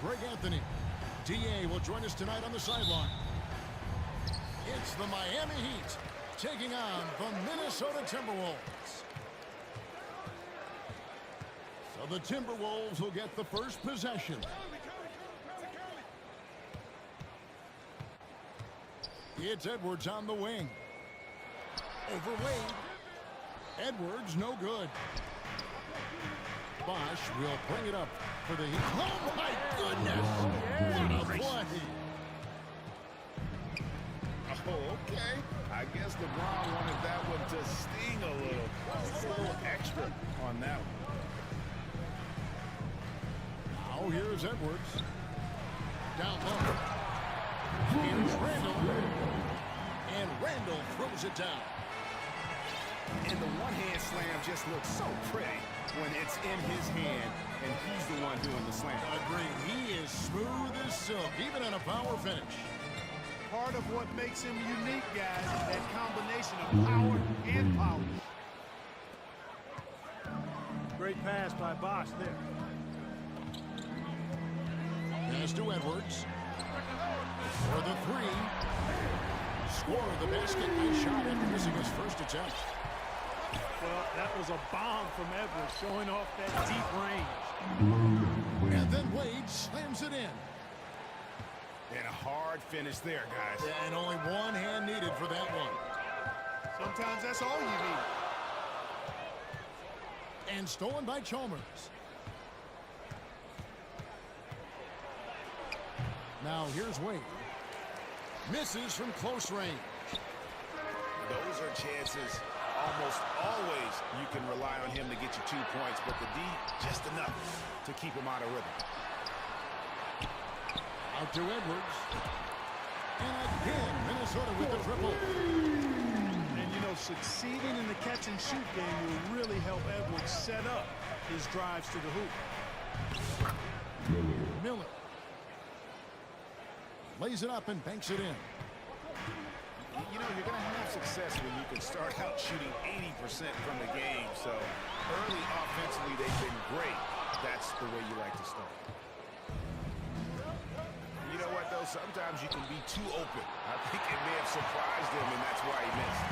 Greg Anthony. DA will join us tonight on the sideline. It's the Miami Heat taking on the Minnesota Timberwolves. So the Timberwolves will get the first possession. It's Edwards on the wing. Over Wade. Edwards, no good. Bosch will bring it up for the Heat. Oh, my goodness! What a play! Oh, okay. I guess LeBron wanted that one to sting a little. A little extra on that one. Now here's Edwards. Down low. Here's Randall. And Randall throws it down. And the one-hand slam just looks so pretty when it's in his hand and he's the one doing the slam. Agreed. He is smooth as silk, even in a power finish. Part of what makes him unique, guys, is that combination of power and polish. Great pass by Bosch there. Pass to Edwards. For the three. Score the basket. Nice shot after missing his first attempt. Well, that was a bomb from Edwards, showing off that deep range. And then Wade slams it in. And a hard finish there, guys. And only one hand needed for that one. Sometimes that's all you need. And stolen by Chalmers. Now here's Wade. Misses from close range. Those are chances. Almost always you can rely on him to get you 2 points, but the D, just enough to keep him out of rhythm. Out to Edwards. And again, Minnesota with the triple. And, you know, succeeding in the catch-and-shoot game will really help Edwards set up his drives to the hoop. Miller. Lays it up and banks it in. You know, you're going to have success when you can start out shooting 80% from the game. So early offensively, they've been great. That's the way you like to start. You know what, though? Sometimes you can be too open. I think it may have surprised him, and that's why he missed.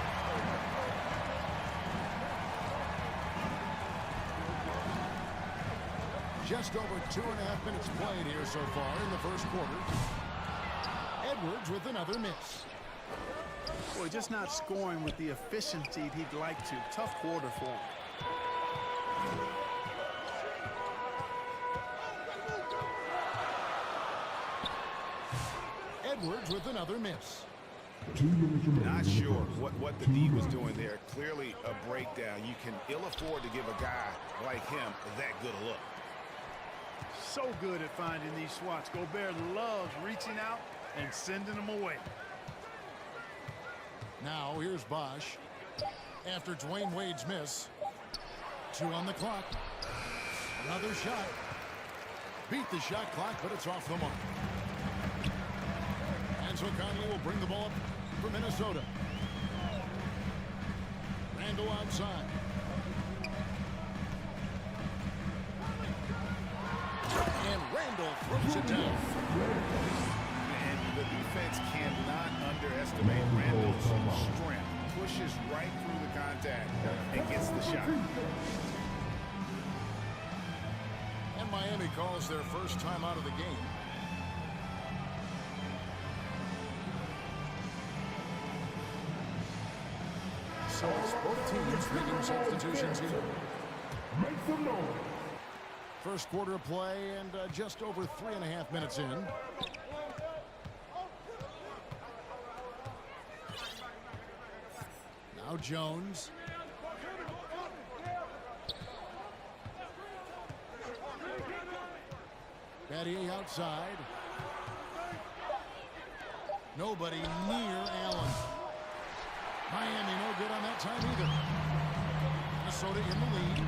Just over 2.5 minutes played here so far in the first quarter. Edwards with another miss. Boy, just not scoring with the efficiency he'd like to. Tough quarter for him. Edwards with another miss. Not sure what the D was doing there. Clearly a breakdown. You can ill afford to give a guy like him that good a look. So good at finding these swats. Gobert loves reaching out and sending them away. Now here's Bosch. After Dwayne Wade's miss. 2 on the clock. Another shot. Beat the shot clock, but it's off the mark. And so Conley will bring the ball up for Minnesota. Randall outside. And Randall throws it down. And the defense cannot underestimate Randall's strength. Pushes right through the contact and gets the shot. And Miami calls their first time out of the game. So it's both teams making substitutions here. Make some noise. First quarter of play and just over 3.5 minutes in. Now Jones. Battier outside. Nobody near Allen. Miami no good on that time either. Minnesota in the lead.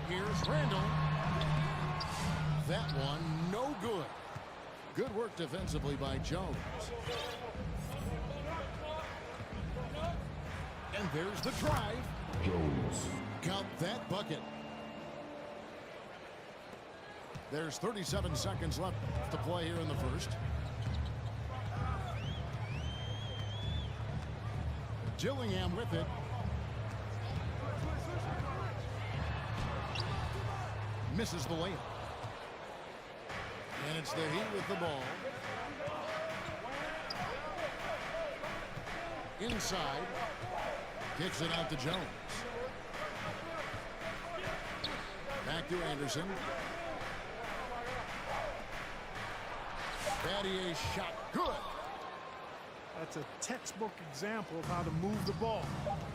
Here's Randall. That one no good. Good work defensively by Jones. And there's the drive. Jones. Count that bucket. There's 37 seconds left to play here in the first. Gillingham with it. Misses the layup. And it's the Heat with the ball. Inside. Kicks it out to Jones. Back to Anderson. Battier's shot. Good. That's a textbook example of how to move the ball.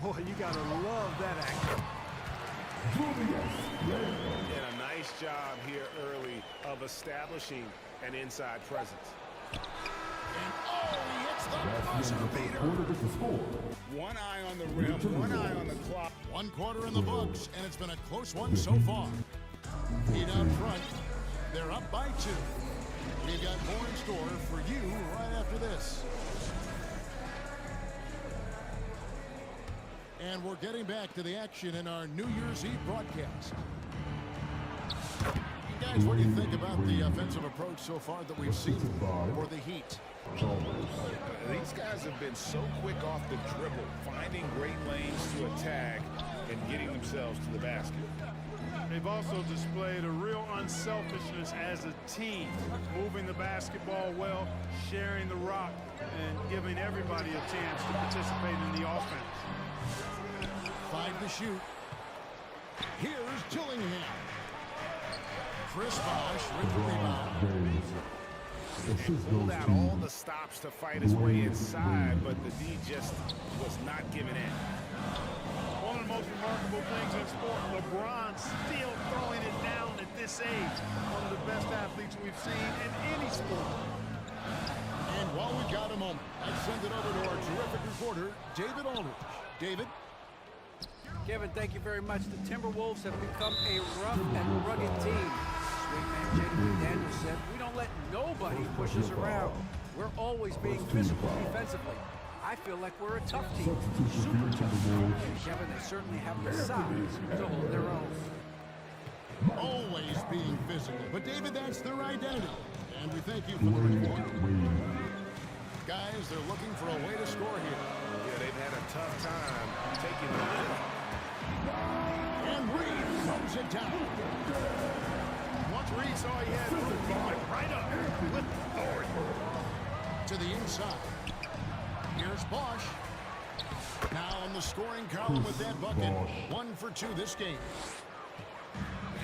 Boy, you got to love that action. And a nice job here early of establishing an inside presence. And oh, he hits the buzzer beater. One eye on the rim, one eye on the clock. 1 quarter in the books, and it's been a close one so far. Heat out front. They're up by 2. We've got more in store for you right after this. And we're getting back to the action in our New Year's Eve broadcast. Guys, what do you think about the offensive approach so far that we've seen for the Heat? These guys have been so quick off the dribble, finding great lanes to attack and getting themselves to the basket. They've also displayed a real unselfishness as a team, moving the basketball well, sharing the rock, and giving everybody a chance to participate in the offense. 5 to shoot. Here's Gillingham. Chris Bosh with the rebound. Pulled out all the stops to fight his way inside, but the D just was not giving in. One of the most remarkable things in sport, LeBron still throwing it down at this age. One of the best athletes we've seen in any sport. And while we've got a moment, I'd send it over to our terrific reporter, David Aldridge. David? Kevin, thank you very much. The Timberwolves have become a rough and rugged team. Sweet man Jaden McDaniels said, we don't let nobody push us around. We're always being physical defensively. I feel like we're a tough team, super tough. And Kevin, they certainly have the size to hold their own. Always being physical. But David, that's their identity. And we thank you for the report. Guys, they're looking for a way to score here. Yeah, they've had a tough time taking the lead. And Reed throws it down. Once Reed saw he had room, he went right up with authority. To the inside. Here's Bosh. Now on the scoring column with that bucket. 1 for 2 this game.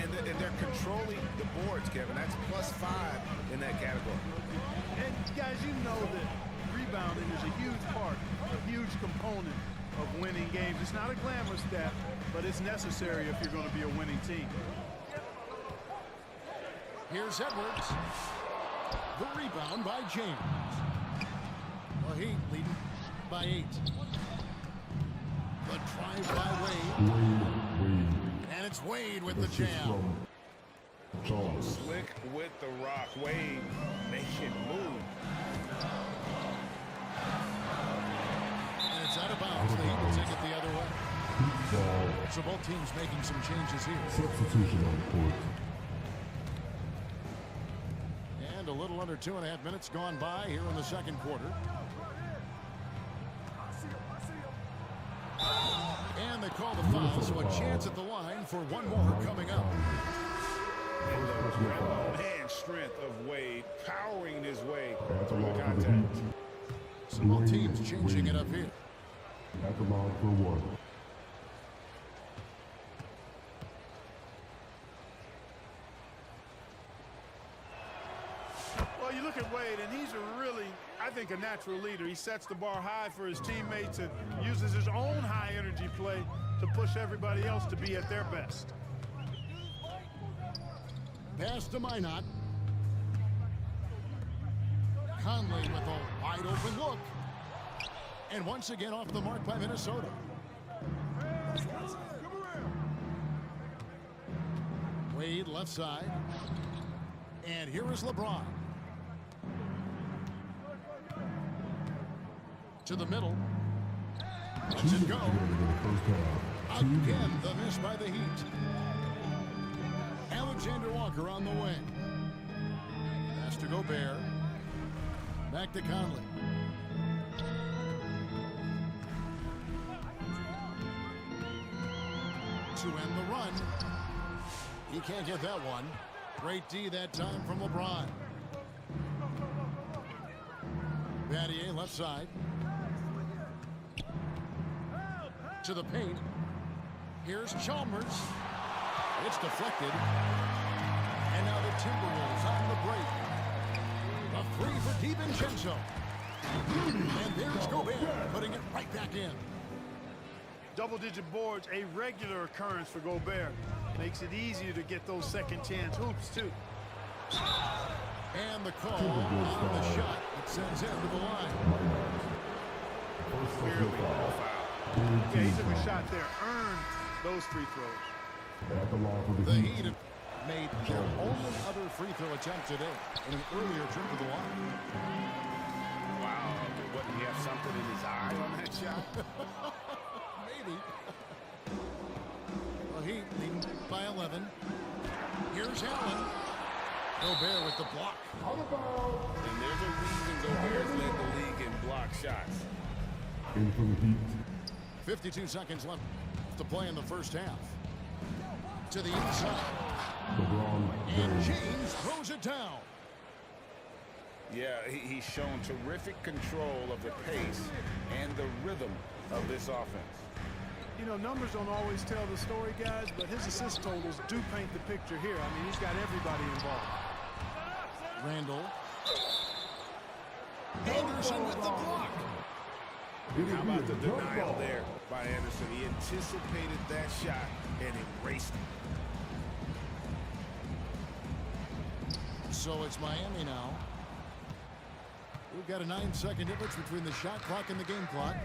And they're controlling the boards, Kevin. That's +5 in that category. And guys, you know that rebounding is a huge part, a huge component of winning games. It's not a glamorous stat, but it's necessary if you're going to be a winning team. Here's Edwards. The rebound by James. The Heat leading by 8. The drive by Wade. And it's Wade with the jam. Slick with the rock. Wade making move. And it's out of bounds. The Heat will take it the other way. So both teams making some changes here. Substitution on the court. And a little under 2.5 minutes gone by here in the second quarter. And they call the foul, so a chance at the line for one more coming up. And the rebel hand strength of Wade powering his way through the contact. So both teams changing it up here. At the line for 1. Well, you look at Wade, and he's a really, I think, a natural leader. He sets the bar high for his teammates and uses his own high-energy play to push everybody else to be at their best. Pass to Minot. Conley with a wide open look. And once again off the mark by Minnesota. Wade left side. And here is LeBron. To the middle. Lets it go. Again, the miss by the Heat. Alexander Walker on the wing. to Gobert. Back to Conley. To end the run. He can't get that one. Great D that time from LeBron. Battier left side. To the paint. Here's Chalmers. It's deflected. And now the Timberwolves on the break. A three for DiVincenzo. And there's Gobert putting it right back in. Double-digit boards, a regular occurrence for Gobert. Makes it easier to get those second-chance hoops, too. And the call on the shot. It sends him to the line. Clearly a foul. Yeah, he took a shot there. Earned those free throws. The Heat have made their only other free throw attempt today in an earlier trip to the line. Wow. Wouldn't he have something in his eye on that shot? Maybe. Well, Heat leading by 11. Here's Allen. Gobert with the block. And there's a reason Gobert's led the league in block shots. In from the Heat. 52 seconds left to play in the first half. To the inside. LeBron And James. James throws it down. Yeah, he's shown terrific control of the pace and the rhythm of this offense. You know, numbers don't always tell the story, guys, but his assist totals do paint the picture here. I mean, he's got everybody involved. Randall. Anderson with the block. How about the denial there by Anderson? He anticipated that shot and erased it. So it's Miami now. We've got a 9-second difference between the shot clock and the game clock.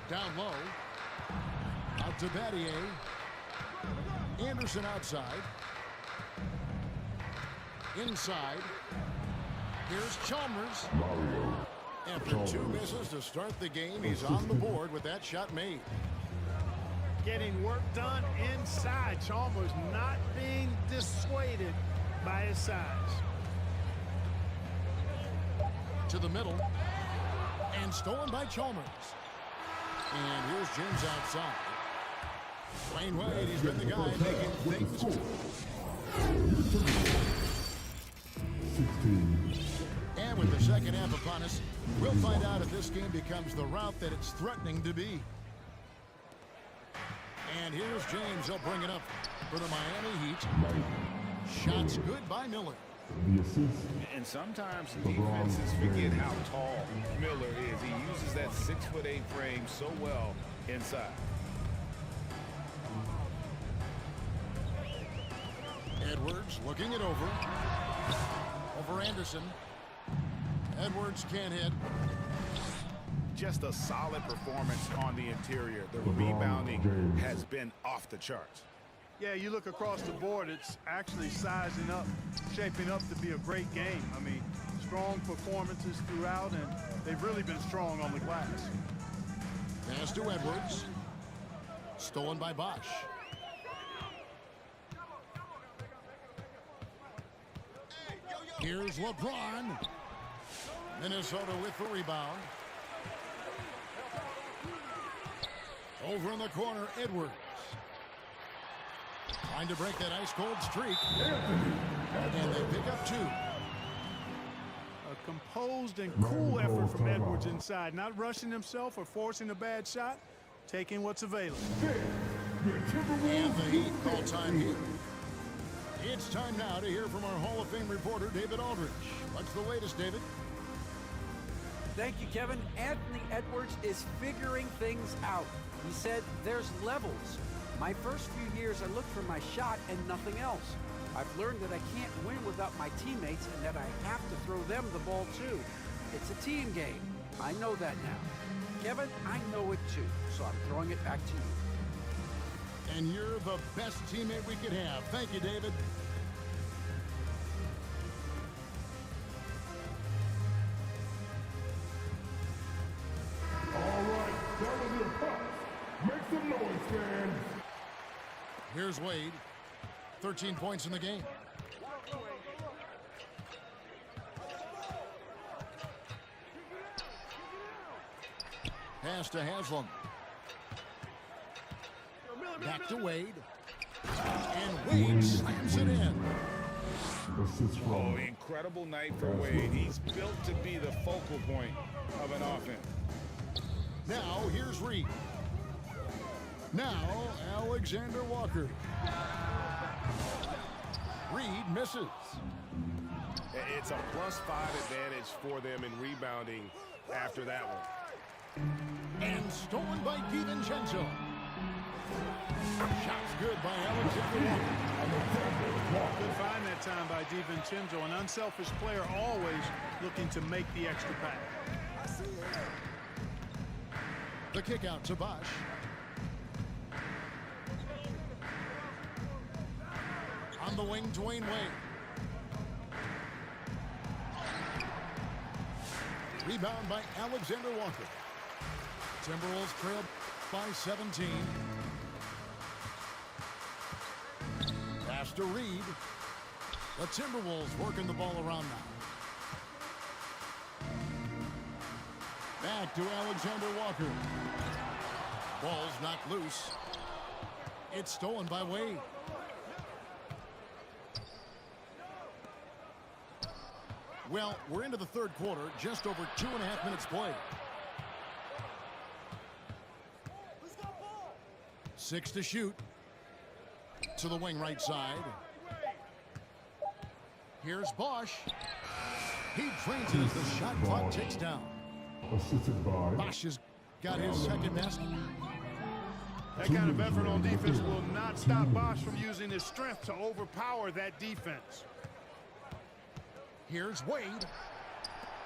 Down low. Out to Battier. Anderson outside. Inside. Here's Chalmers. Mario. After two misses to start the game, he's on the board with that shot made. Getting work done inside. Chalmers not being dissuaded by his size. To the middle. And stolen by Chalmers. And here's James outside. Dwayne Wade, he's been the guy making things. 16. And with the second half upon us, we'll find out if this game becomes the route that it's threatening to be. And here's James. He'll bring it up for the Miami Heat. Shots good by Miller. The assist. And sometimes defenses forget how tall Miller is. He uses that 6'8" frame so well inside. Edwards looking it over. Over Anderson. Edwards can't hit. Just a solid performance on the interior. The rebounding has been off the charts. Yeah, you look across the board, it's actually sizing up, shaping up to be a great game. I mean, strong performances throughout, and they've really been strong on the glass. Pass to Edwards. Stolen by Bosch. Here's LeBron. Minnesota with the rebound. Over in the corner, Edwards. Trying to break that ice-cold streak. And they pick up two. A composed and cool effort from Edwards inside. Not rushing himself or forcing a bad shot. Taking what's available. And the Heat call time here. It's time now to hear from our Hall of Fame reporter, David Aldridge. What's the latest, David? Thank you, Kevin. Anthony Edwards is figuring things out. He said there's levels. My first few years, I looked for my shot and nothing else. I've learned that I can't win without my teammates and that I have to throw them the ball too. It's a team game. I know that now. Kevin, I know it too, so I'm throwing it back to you. And you're the best teammate we could have. Thank you, David. All right, that was your puck. Make some noise, fans. Here's Wade. 13 points in the game. Pass to Haslam. Back to Wade. And Wade slams it in. Oh, incredible night for Wade. He's built to be the focal point of an offense. Now, here's Reed. Now, Alexander Walker. Reed misses. It's a +5 advantage for them in rebounding after that one. And stolen by DiVincenzo. Shots good by Alexander Walker. Good find that time by DiVincenzo. An unselfish player, always looking to make the extra pass. The kick out to Bosch. On the wing, Dwayne Wade. Rebound by Alexander Walker. Timberwolves trail by 17. Pass to Reed. The Timberwolves working the ball around now. Back to Alexander Walker. Ball's knocked loose. It's stolen by Wade. Well, we're into the third quarter, just over 2.5 minutes played. 6 to shoot. To the wing right side. Here's Bosch. He drains it as the shot clock ticks down. Assisted by Bosch has got his second basket. That kind of effort on defense will not stop Bosch from using his strength to overpower that defense. Here's Wade.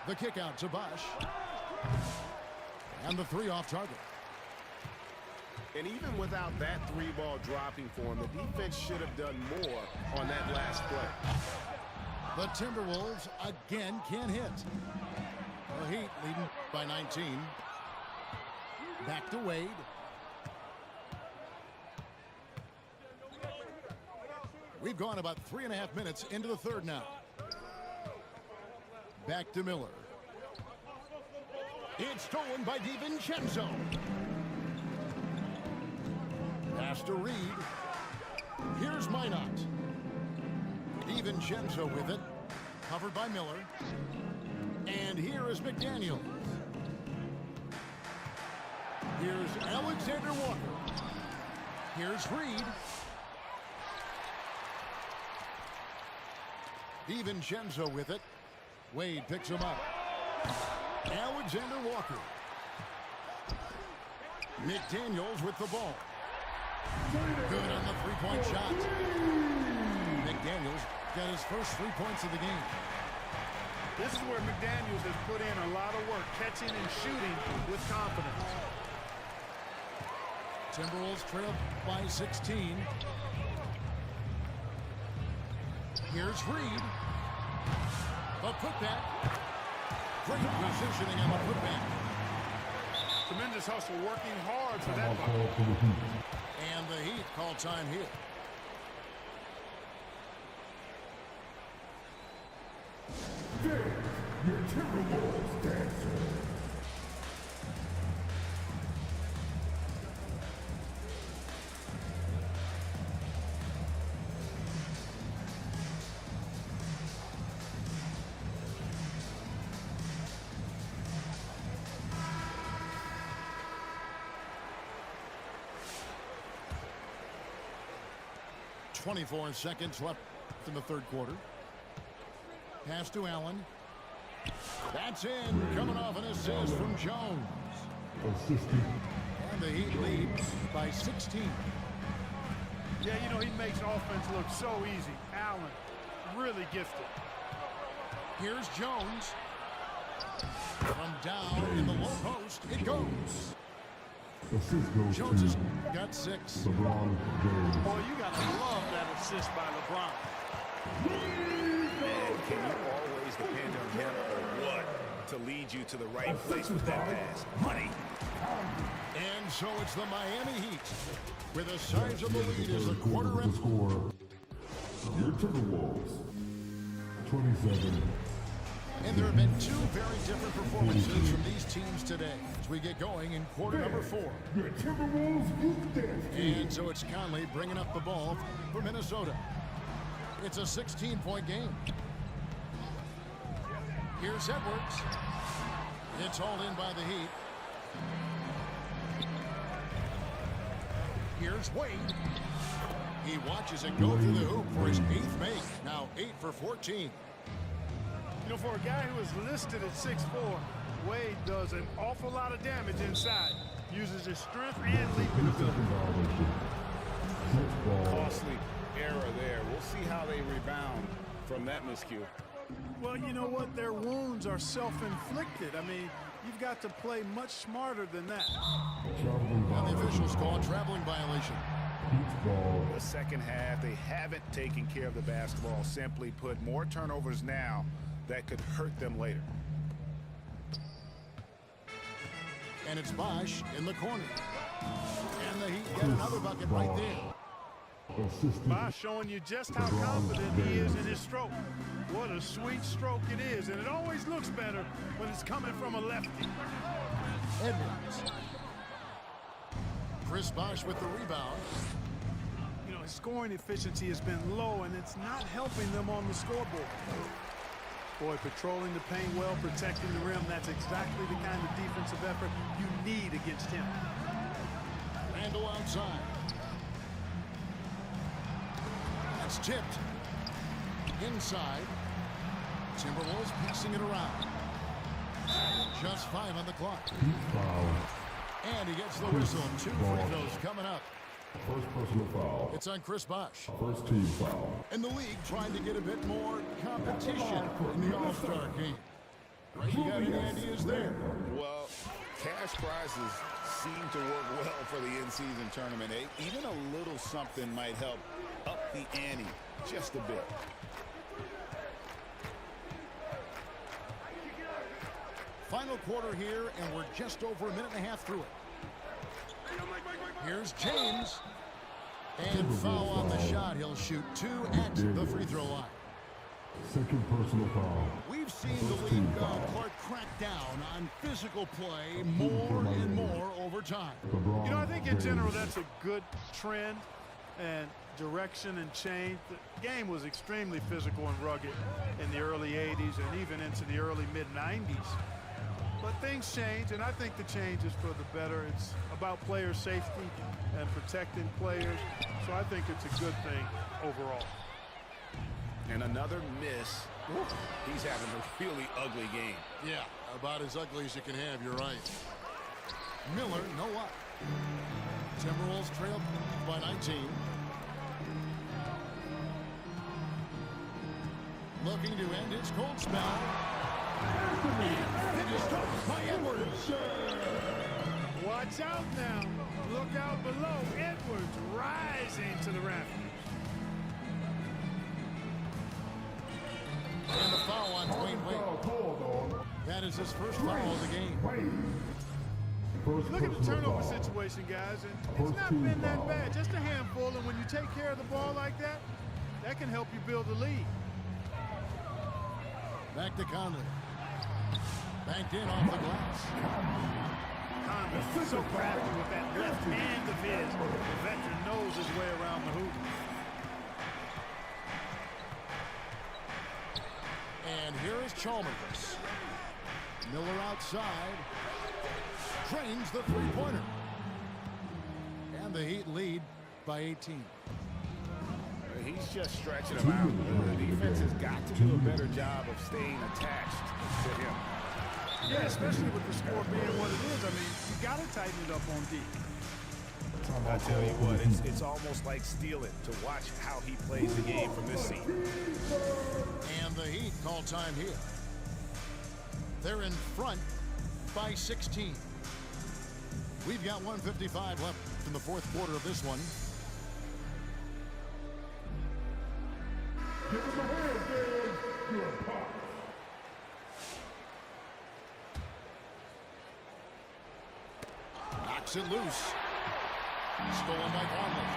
The kick out to Bosch. And the three off target. And even without that three-ball dropping for him, the defense should have done more on that last play. The Timberwolves again can't hit. The Heat leading by 19. Back to Wade. We've gone about 3.5 minutes into the third now. Back to Miller. It's stolen by DiVincenzo. Pass to Reed. Here's Minot. DiVincenzo with it. Covered by Miller. And here is McDaniels. Here's Alexander Walker. Here's Reed. DiVincenzo with it. Wade picks him up. Alexander Walker. McDaniels with the ball. Good on the three-point shot. McDaniels got his first 3 points of the game. This is where McDaniels has put in a lot of work, catching and shooting with confidence. Timberwolves trail by 16. Here's Reed. The putback. Great positioning on the putback. Tremendous hustle, working hard for that bucket. And the Heat call time here. your Timberwolves dancer. .24 seconds left in the third quarter. Pass to Allen. That's in, coming off an assist from Jones. Assisting. And the Heat leads by 16. Yeah, you know, he makes offense look so easy. Allen, really gifted. Here's Jones. From down in the low post, it goes. Assist goes Jones has to got 6. LeBron James. Boy, you got to love that assist by LeBron. Man, can you always depend on him or what to lead you to the right place with that pass? Money. And so it's the Miami Heat with a size of the lead as the Third quarter quarter with the score. Your Timberwolves 27. And there have been two very different performances from these teams today as we get going in quarter number 4. Your Timberwolves youth dance team. And so it's Conley bringing up the ball for Minnesota. It's a 16-point game. Here's Edwards. It's hauled in by the Heat. Here's Wade. He watches it go through the hoop for his 8th make. Now 8 for 14. You know, for a guy who is listed at 6'4", Wade does an awful lot of damage inside. Uses his strength and leaping ability. Costly error there. We'll see how they rebound from that miscue. Well, you know what? Their wounds are self-inflicted. I mean, you've got to play much smarter than that. And the officials call a traveling violation. The second half, they haven't taken care of the basketball. Simply put, more turnovers now that could hurt them later. And it's Bosch in the corner. And the Heat get another bucket right there. Bosch showing you just how confident he is in his stroke. What a sweet stroke it is, and it always looks better when it's coming from a lefty. Edwards. Chris Bosch with the rebound. You know, his scoring efficiency has been low, and it's not helping them on the scoreboard. Boy, patrolling the paint well, protecting the rim, that's exactly the kind of defensive effort you need against him. Randall outside. That's tipped. Inside. Timberwolves passing it around. Just 5 on the clock. And he gets the whistle. 2 free throws coming up. First personal foul. It's on Chris Bosch. First team foul. And the league trying to get a bit more competition in the All-Star game. You got any ideas there? Well, cash prizes seem to work well for the in-season tournament. Even a little something might help up the ante just a bit. Final quarter here, and we're just over a minute and a half through it. Here's James. And foul on the shot. He'll shoot 2 at the free throw line. Second personal foul. We've seen the league Clark crack down on physical play more and more over time. You know, I think in general that's a good trend and direction and change. The game was extremely physical and rugged in the early 80s and even into the early mid-90s. But things change, and I think the change is for the better. It's about player safety and protecting players, so I think it's a good thing overall. And another miss. He's having a really ugly game. Yeah, about as ugly as you can have, you're right. Miller, no luck. Timberwolves trail by 19. Looking to end his cold spell. Finished off by Edwards. Watch out now. Look out below. Edwards rising to the rafters. And the foul on Dwayne Wade. That is his first foul of the game. Look at the turnover situation, guys. And it's not been that bad. Just a handful, and when you take care of the ball like that, that can help you build a lead. Back to Conley. Banked in off the glass. Conley so crafty with that left hand of his. The veteran knows his way around the hoop. And here is Chalmers. Miller outside. Drains the three-pointer. And the Heat lead by 18. He's just stretching him out. The defense has got to do a better job of staying attached to him. Yeah, especially with the score being what it is. I mean, you got to tighten it up on D. I tell you what, it's almost like steal it to watch how he plays the game from this seat. And the Heat call time here. They're in front by 16. We've got 1:55 left in the fourth quarter of this one. Give him a hand, Dan. You're a pop. Knocks it loose. Stolen by Conley.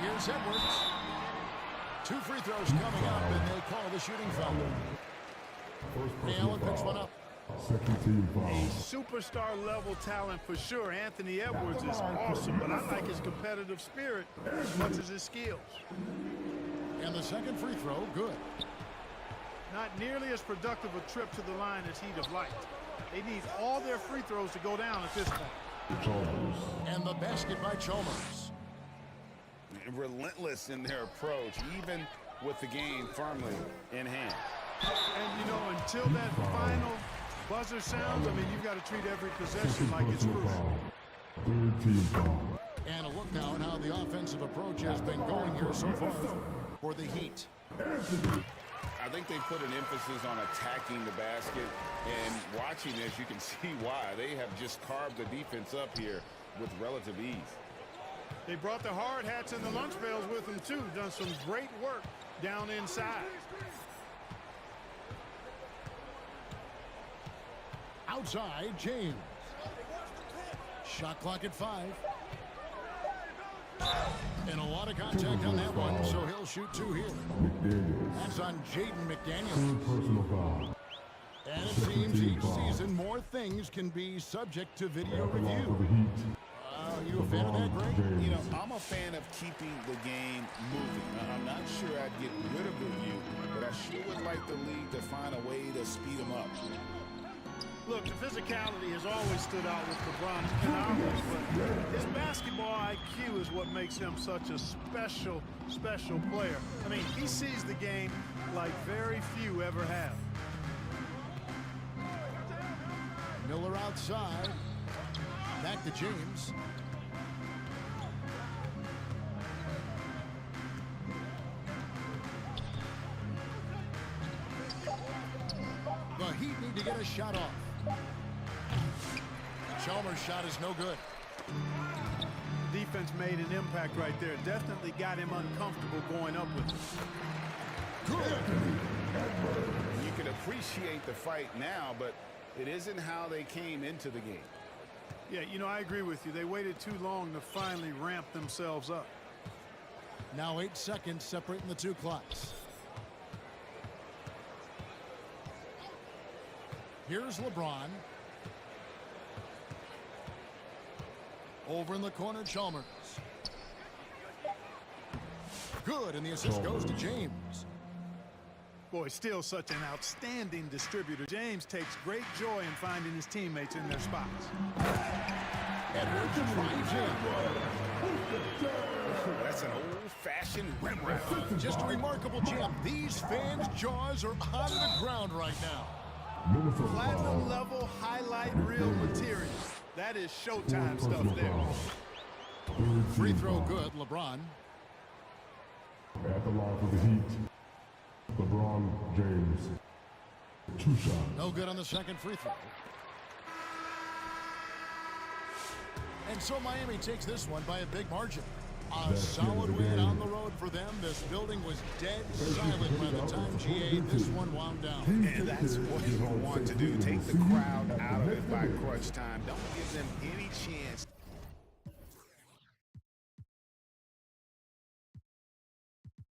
Here's Edwards. 2 free throws coming up, and they call the shooting foul. Allen picks one up. Second team A foul. superstar level talent for sure. Anthony Edwards is awesome, but I like his competitive spirit as much as his skills. And the second free throw, good. Not nearly as productive a trip to the line as he'd have liked. They need all their free throws to go down at this point. Chalmers. And the basket by Chalmers. Relentless in their approach, even with the game firmly in hand. And, you know, until that final buzzer sounds, I mean, you've got to treat every possession like it's Personal crucial. foul. Third team foul. And a look now at how the offensive approach has been going here so far for the Heat. I think they put an emphasis on attacking the basket, and watching this, you can see why. They have just carved the defense up here with relative ease. They brought the hard hats and the lunch pails with them, too. Done some great work down inside. Outside, James. Shot clock at 5. And a lot of contact on that one, so he'll shoot 2 here. McDaniels. That's on Jaden McDaniels. Third personal foul. And it seems each season more things can be subject to video At the line for review. the Heat. You a fan of that, Greg? James. You know, I'm a fan of keeping the game moving. I'm not sure I'd get rid of review, but I sure would like the league to find a way to speed them up. Look, the physicality has always stood out with LeBron in our league, but his basketball IQ is what makes him such a special player. I mean, he sees the game like very few ever have. Miller outside. Back to James. The Heat need to get a shot off. Chalmers' shot is no good. Defense made an impact right there. Definitely got him uncomfortable going up with it. Good. You can appreciate the fight now, but it isn't how they came into the game. Yeah, you know, I agree with you. They waited too long to finally ramp themselves up. Now 8 seconds separating the 2 clocks. Here's LeBron. Over in the corner, Chalmers. Good, and the assist goes to James. Boy, still such an outstanding distributor. James takes great joy in finding his teammates in their spots. Edwards drives in. That's an old-fashioned rim wrap. Just a remarkable jump. These fans' jaws are on the ground right now. Minnesota Platinum foul. level highlight reel material. That is showtime Fourth stuff personal there. foul. Third Free team throw foul. good, LeBron. At the line for the Heat. LeBron James. 2 shots. No good on the second free throw. And so Miami takes this one by a big margin. A solid win on the road for them. This building was dead silent by the time GA this one wound down. And that's what you want to do. Take the crowd out of it by crunch time. Don't give them any chance